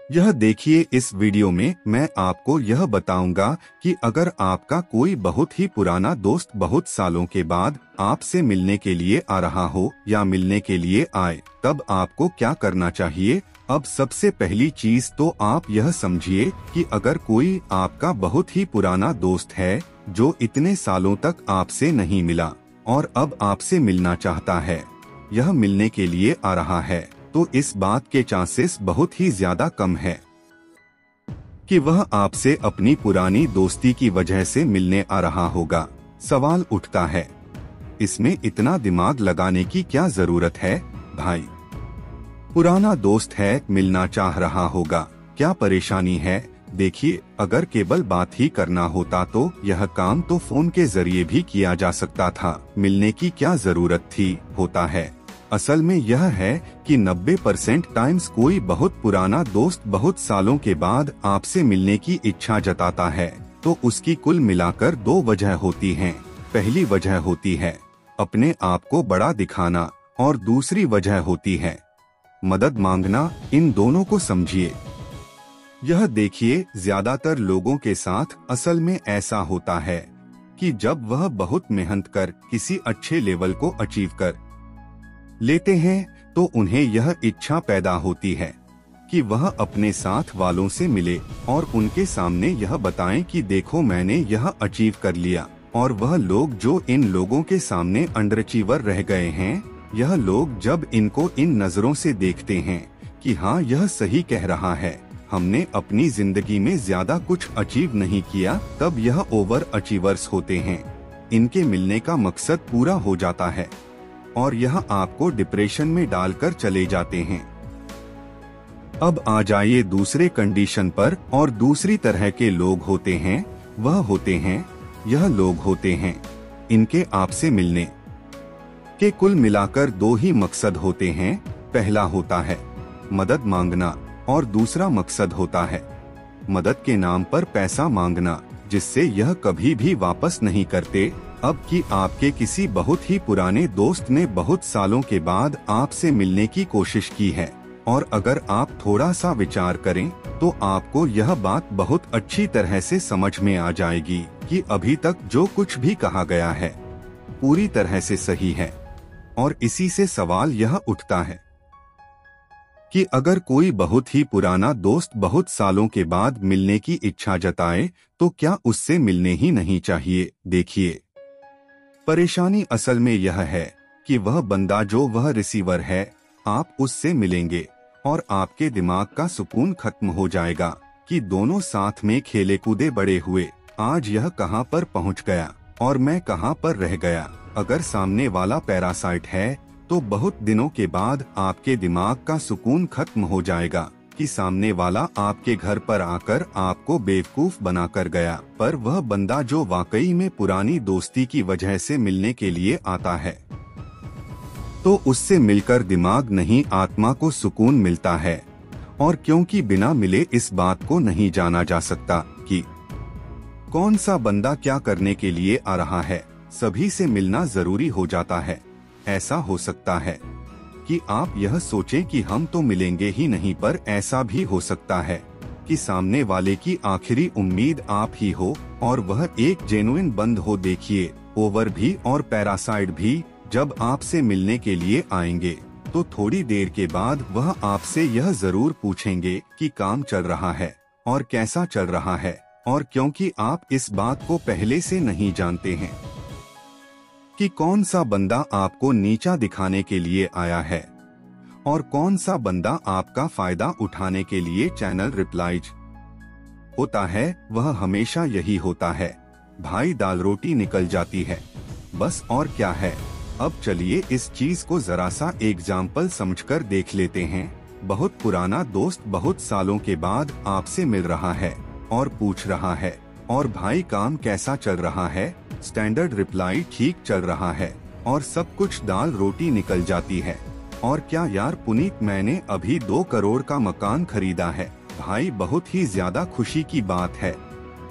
यह देखिए, इस वीडियो में मैं आपको यह बताऊंगा कि अगर आपका कोई बहुत ही पुराना दोस्त बहुत सालों के बाद आपसे मिलने के लिए आ रहा हो या मिलने के लिए आए, तब आपको क्या करना चाहिए। अब सबसे पहली चीज तो आप यह समझिए कि अगर कोई आपका बहुत ही पुराना दोस्त है जो इतने सालों तक आपसे नहीं मिला और अब आपसे मिलना चाहता है, यह मिलने के लिए आ रहा है, तो इस बात के चांसेस बहुत ही ज्यादा कम है कि वह आपसे अपनी पुरानी दोस्ती की वजह से मिलने आ रहा होगा। सवाल उठता है, इसमें इतना दिमाग लगाने की क्या जरूरत है भाई? पुराना दोस्त है, मिलना चाह रहा होगा, क्या परेशानी है? देखिए, अगर केवल बात ही करना होता तो यह काम तो फोन के जरिए भी किया जा सकता था, मिलने की क्या जरूरत थी। होता है असल में यह है कि 90% टाइम्स कोई बहुत पुराना दोस्त बहुत सालों के बाद आपसे मिलने की इच्छा जताता है तो उसकी कुल मिलाकर दो वजह होती हैं। पहली वजह होती है अपने आप को बड़ा दिखाना और दूसरी वजह होती है मदद मांगना। इन दोनों को समझिए। यह देखिए, ज्यादातर लोगों के साथ असल में ऐसा होता है कि जब वह बहुत मेहनत कर किसी अच्छे लेवल को अचीव कर लेते हैं तो उन्हें यह इच्छा पैदा होती है कि वह अपने साथ वालों से मिले और उनके सामने यह बताएं कि देखो मैंने यह अचीव कर लिया। और वह लोग जो इन लोगों के सामने अंडरअचीवर रह गए हैं, यह लोग जब इनको इन नजरों से देखते हैं कि हाँ यह सही कह रहा है, हमने अपनी जिंदगी में ज्यादा कुछ अचीव नहीं किया, तब यह ओवर अचीवर्स होते हैं। इनके मिलने का मकसद पूरा हो जाता है और यह आपको डिप्रेशन में डालकर चले जाते हैं। अब आ जाइए दूसरे कंडीशन पर। और दूसरी तरह के लोग होते हैं, वह होते हैं, यह लोग होते हैं, इनके आपसे मिलने के कुल मिलाकर दो ही मकसद होते हैं। पहला होता है मदद मांगना और दूसरा मकसद होता है मदद के नाम पर पैसा मांगना, जिससे यह कभी भी वापस नहीं करते। अब कि आपके किसी बहुत ही पुराने दोस्त ने बहुत सालों के बाद आपसे मिलने की कोशिश की है और अगर आप थोड़ा सा विचार करें तो आपको यह बात बहुत अच्छी तरह से समझ में आ जाएगी कि अभी तक जो कुछ भी कहा गया है पूरी तरह से सही है। और इसी से सवाल यह उठता है कि अगर कोई बहुत ही पुराना दोस्त बहुत सालों के बाद मिलने की इच्छा जताए तो क्या उससे मिलने ही नहीं चाहिए। देखिए, परेशानी असल में यह है कि वह बंदा जो वह रिसीवर है, आप उससे मिलेंगे और आपके दिमाग का सुकून खत्म हो जाएगा कि दोनों साथ में खेले कूदे बड़े हुए, आज यह कहां पर पहुंच गया और मैं कहां पर रह गया। अगर सामने वाला पैरासाइट है तो बहुत दिनों के बाद आपके दिमाग का सुकून खत्म हो जाएगा कि सामने वाला आपके घर पर आकर आपको बेवकूफ बनाकर गया। पर वह बंदा जो वाकई में पुरानी दोस्ती की वजह से मिलने के लिए आता है तो उससे मिलकर दिमाग नहीं आत्मा को सुकून मिलता है। और क्योंकि बिना मिले इस बात को नहीं जाना जा सकता कि कौन सा बंदा क्या करने के लिए आ रहा है, सभी से मिलना जरूरी हो जाता है। ऐसा हो सकता है कि आप यह सोचें कि हम तो मिलेंगे ही नहीं, पर ऐसा भी हो सकता है कि सामने वाले की आखिरी उम्मीद आप ही हो और वह एक जेन्युइन बंद हो। देखिए, ओवर भी और पैरासाइट भी जब आपसे मिलने के लिए आएंगे तो थोड़ी देर के बाद वह आपसे यह जरूर पूछेंगे कि काम चल रहा है और कैसा चल रहा है। और क्योंकि आप इस बात को पहले से नहीं जानते हैं कि कौन सा बंदा आपको नीचा दिखाने के लिए आया है और कौन सा बंदा आपका फायदा उठाने के लिए चैनल रिप्लाईज होता है, वह हमेशा यही होता है भाई, दाल रोटी निकल जाती है बस, और क्या है। अब चलिए इस चीज को जरा सा एग्जाम्पल समझकर देख लेते हैं। बहुत पुराना दोस्त बहुत सालों के बाद आपसे मिल रहा है और पूछ रहा है, और भाई काम कैसा चल रहा है? स्टैंडर्ड रिप्लाई, ठीक चल रहा है। और सब कुछ दाल रोटी निकल जाती है। और क्या यार पुनीत, मैंने अभी 2 करोड़ का मकान खरीदा है। भाई बहुत ही ज्यादा खुशी की बात है।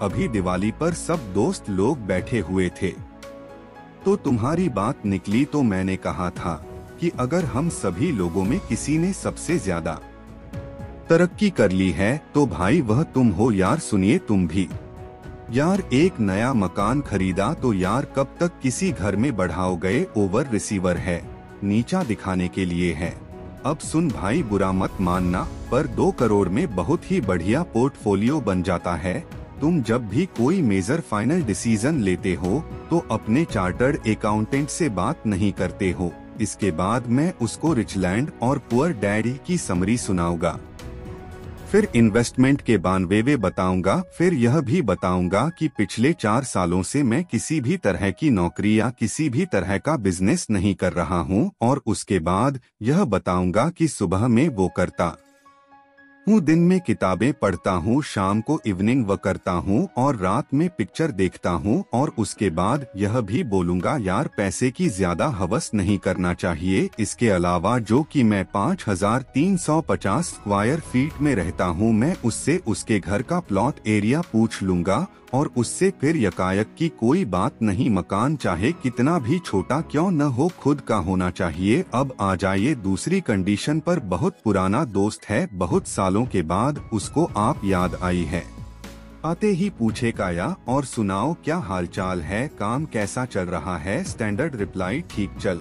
अभी दिवाली पर सब दोस्त लोग बैठे हुए थे तो तुम्हारी बात निकली, तो मैंने कहा था कि अगर हम सभी लोगों में किसी ने सबसे ज्यादा तरक्की कर ली है तो भाई वह तुम हो यार। सुनिए तुम भी यार, एक नया मकान खरीदा तो यार कब तक किसी घर में बढ़ाओ गए। ओवर रिसीवर है, नीचा दिखाने के लिए है। अब सुन भाई, बुरा मत मानना, पर 2 करोड़ में बहुत ही बढ़िया पोर्टफोलियो बन जाता है। तुम जब भी कोई मेजर फाइनल डिसीजन लेते हो तो अपने चार्टर्ड अकाउंटेंट से बात नहीं करते हो। इसके बाद मैं उसको रिचलैंड और पुअर डैडी की समरी सुनाऊंगा, फिर इन्वेस्टमेंट के 92 बताऊंगा, फिर यह भी बताऊंगा कि पिछले 4 सालों से मैं किसी भी तरह की नौकरी या किसी भी तरह का बिजनेस नहीं कर रहा हूं, और उसके बाद यह बताऊंगा कि सुबह में वो करता हूँ, दिन में किताबें पढ़ता हूँ, शाम को इवनिंग वर्क करता हूँ और रात में पिक्चर देखता हूँ। और उसके बाद यह भी बोलूंगा यार पैसे की ज्यादा हवस नहीं करना चाहिए। इसके अलावा जो कि मैं 5350 स्क्वायर फीट में रहता हूँ, मैं उससे उसके घर का प्लॉट एरिया पूछ लूंगा और उससे फिर यकायक की कोई बात नहीं। मकान चाहे कितना भी छोटा क्यों न हो, खुद का होना चाहिए। अब आ जाइए दूसरी कंडीशन पर। बहुत पुराना दोस्त है, बहुत सालों के बाद उसको आप याद आई है। आते ही पूछेगा या और सुनाओ क्या हालचाल है, काम कैसा चल रहा है। स्टैंडर्ड रिप्लाई, ठीक चल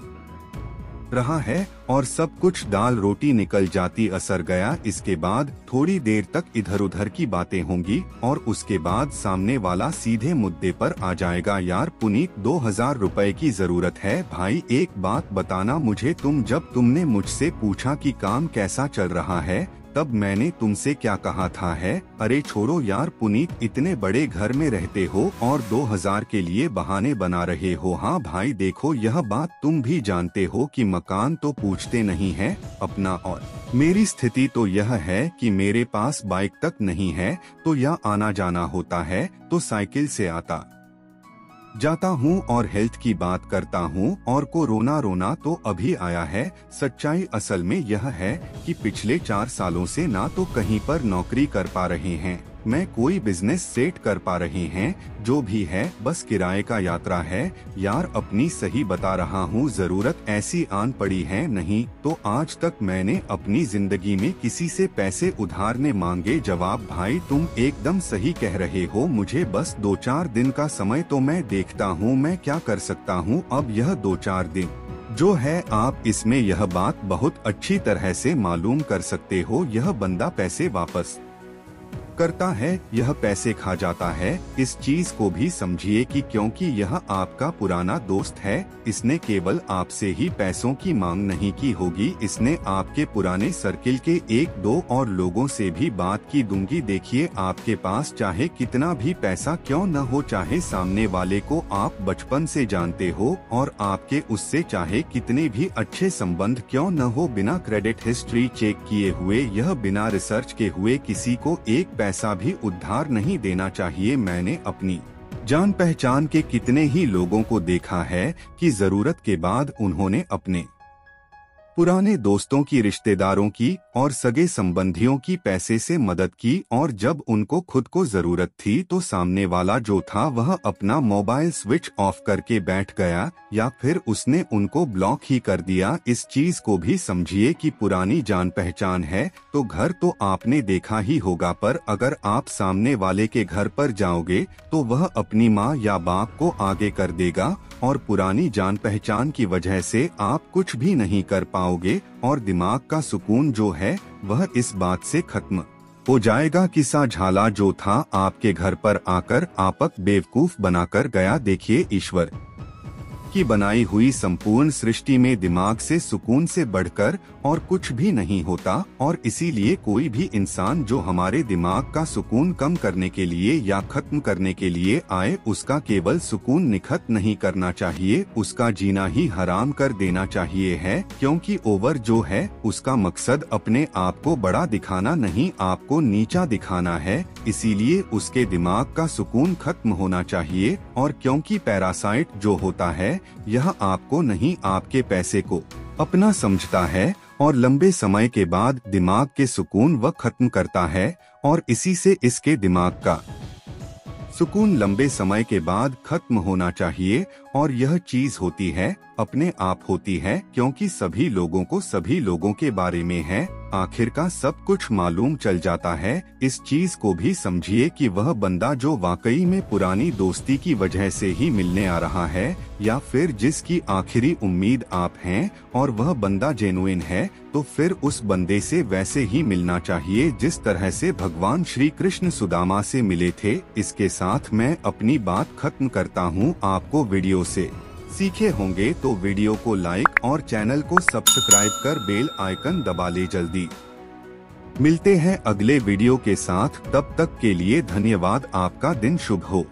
रहा है, और सब कुछ दाल रोटी निकल जाती। असर गया। इसके बाद थोड़ी देर तक इधर उधर की बातें होंगी और उसके बाद सामने वाला सीधे मुद्दे पर आ जाएगा। यार पुनीत, 2000 रुपए की जरूरत है। भाई एक बात बताना मुझे, जब तुमने मुझसे पूछा कि काम कैसा चल रहा है, तब मैंने तुमसे क्या कहा था है? अरे छोड़ो यार पुनीत, इतने बड़े घर में रहते हो और 2000 के लिए बहाने बना रहे हो। हाँ भाई देखो, यह बात तुम भी जानते हो कि मकान तो पूछते नहीं है अपना, और मेरी स्थिति तो यह है कि मेरे पास बाइक तक नहीं है, तो या आना जाना होता है तो साइकिल से आता जाता हूँ और हेल्थ की बात करता हूँ। और को रोना तो अभी आया है। सच्चाई असल में यह है कि पिछले 4 सालों से ना तो कहीं पर नौकरी कर पा रहे हैं, मैं कोई बिजनेस सेट कर पा रहे हैं, जो भी है बस किराए का यात्रा है। यार अपनी सही बता रहा हूँ, जरूरत ऐसी आन पड़ी है नहीं तो आज तक मैंने अपनी जिंदगी में किसी से पैसे उधार ने मांगे। जवाब, भाई तुम एकदम सही कह रहे हो, मुझे बस 2-4 दिन का समय तो मैं देखता हूँ मैं क्या कर सकता हूँ। अब यह 2-4 दिन जो है, आप इसमें यह बात बहुत अच्छी तरह से मालूम कर सकते हो, यह बंदा पैसे वापस करता है, यह पैसे खा जाता है। इस चीज को भी समझिए कि क्योंकि यह आपका पुराना दोस्त है, इसने केवल आपसे ही पैसों की मांग नहीं की होगी, इसने आपके पुराने सर्किल के 1-2 और लोगों से भी बात की दूंगी। देखिए, आपके पास चाहे कितना भी पैसा क्यों न हो, चाहे सामने वाले को आप बचपन से जानते हो और आपके उससे चाहे कितने भी अच्छे संबंध क्यों न हो, बिना क्रेडिट हिस्ट्री चेक किए हुए, यह बिना रिसर्च के हुए किसी को एक पैसा भी उधार नहीं देना चाहिए। मैंने अपनी जान पहचान के कितने ही लोगों को देखा है कि जरूरत के बाद उन्होंने अपने पुराने दोस्तों की, रिश्तेदारों की और सगे संबंधियों की पैसे से मदद की, और जब उनको खुद को जरूरत थी तो सामने वाला जो था वह अपना मोबाइल स्विच ऑफ करके बैठ गया या फिर उसने उनको ब्लॉक ही कर दिया। इस चीज को भी समझिए कि पुरानी जान पहचान है तो घर तो आपने देखा ही होगा, पर अगर आप सामने वाले के घर पर जाओगे तो वह अपनी माँ या बाप को आगे कर देगा, और पुरानी जान पहचान की वजह से आप कुछ भी नहीं कर पाओगे और दिमाग का सुकून जो है वह इस बात से खत्म हो जाएगा कि सा झाला जो था आपके घर पर आकर आपक बेवकूफ बनाकर गया। देखिए, ईश्वर की बनाई हुई संपूर्ण सृष्टि में दिमाग से सुकून से बढ़कर और कुछ भी नहीं होता, और इसीलिए कोई भी इंसान जो हमारे दिमाग का सुकून कम करने के लिए या खत्म करने के लिए आए, उसका केवल सुकून निखत नहीं करना चाहिए, उसका जीना ही हराम कर देना चाहिए है, क्योंकि ओवर जो है उसका मकसद अपने आप को बड़ा दिखाना नहीं, आपको नीचा दिखाना है। इसीलिए उसके दिमाग का सुकून खत्म होना चाहिए। और क्योंकि पैरासाइट जो होता है यह आपको नहीं आपके पैसे को अपना समझता है, और लंबे समय के बाद दिमाग के सुकून वह खत्म करता है, और इसी से इसके दिमाग का सुकून लंबे समय के बाद खत्म होना चाहिए। और यह चीज होती है अपने आप होती है, क्योंकि सभी लोगों को सभी लोगों के बारे में है। आखिर का सब कुछ मालूम चल जाता है। इस चीज को भी समझिए कि वह बंदा जो वाकई में पुरानी दोस्ती की वजह से ही मिलने आ रहा है, या फिर जिसकी आखिरी उम्मीद आप हैं, और वह बंदा जेनुइन है, तो फिर उस बंदे से वैसे ही मिलना चाहिए जिस तरह से भगवान श्री कृष्ण सुदामा से मिले थे। इसके साथ मैं अपनी बात खत्म करता हूँ। आपको वीडियो से सीखे होंगे तो वीडियो को लाइक और चैनल को सब्सक्राइब कर बेल आइकन दबा ले जल्दी। मिलते हैं अगले वीडियो के साथ, तब तक के लिए धन्यवाद। आपका दिन शुभ हो।